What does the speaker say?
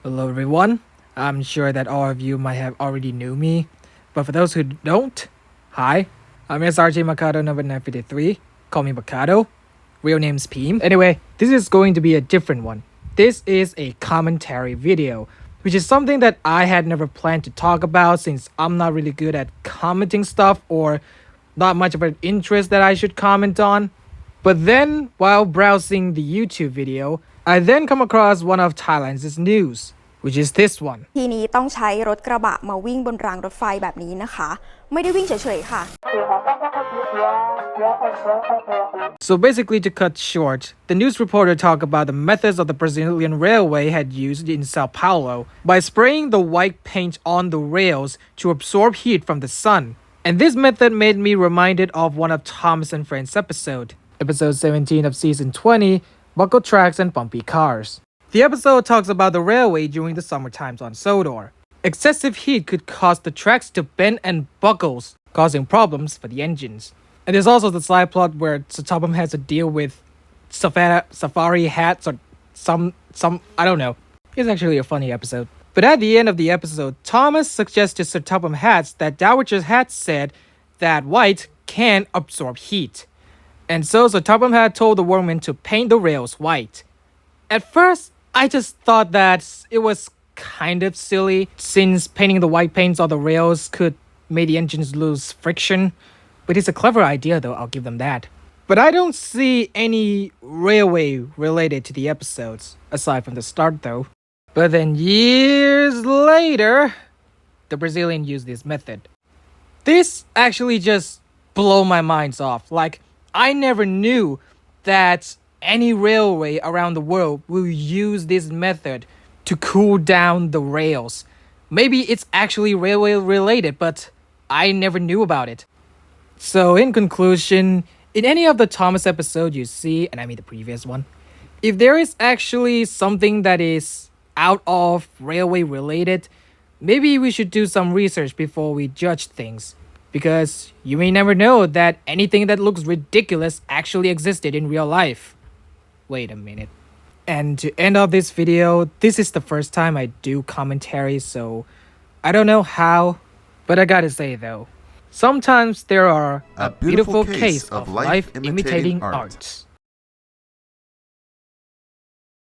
Hello everyone. I'm sure that all of you might have already knew me, but for those who don't, hi. I'm SRJ Mikado number 953. Call me Mikado. Real name's Peem. Anyway, this is going to be a different one. This is a commentary video, which is something that I had never planned to talk about since I'm not really good at commenting stuff or not much of an interest that I should comment on. But then, while browsing the YouTube video, I then come across one of Thailand's news, which is this one. ทีนี้ต้องใช้รถกระบะมาวิ่งบนรางรถไฟแบบนี้นะคะไม่ได้วิ่งเฉยๆค่ะ So basically, to cut short, the news reporter talked about the methods of the Brazilian railway had used in Sao Paulo by spraying the white paint on the rails to absorb heat from the sun. And this method made me reminded of one of Thomas and Friends episode 17 of season 20, Buckle Tracks and Bumpy Cars. The episode talks about the railway during the summer times on Sodor. Excessive heat could cause the tracks to bend and buckles, causing problems for the engines. And there's also the side plot where Satabam has to deal with safari hats or some I don't know. It's actually a funny episode. But at the end of the episode, Thomas suggested Satabam hats that Dowager's hat said that white can absorb heat. And so Satabam had told the workmen to paint the rails white. At first, I just thought that it was kind of silly since painting the white paints on the rails could make the engines lose friction. But it's a clever idea though, I'll give them that. But I don't see any railway related to the episodes, aside from the start though. But then years later, the Brazilian used this method. This actually just blew my minds off. Like, I never knew that any railway around the world will use this method to cool down the rails. Maybe it's actually railway related, but I never knew about it. So in conclusion, in any of the Thomas episode you see, and I mean the previous one, if there is actually something that is out of railway related, maybe we should do some research before we judge things. Because you may never know that anything that looks ridiculous actually existed in real life. Wait a minute. And to end off this video, this is the first time I do commentary, so I don't know how, but I gotta say though, sometimes there are a beautiful case of life imitating art.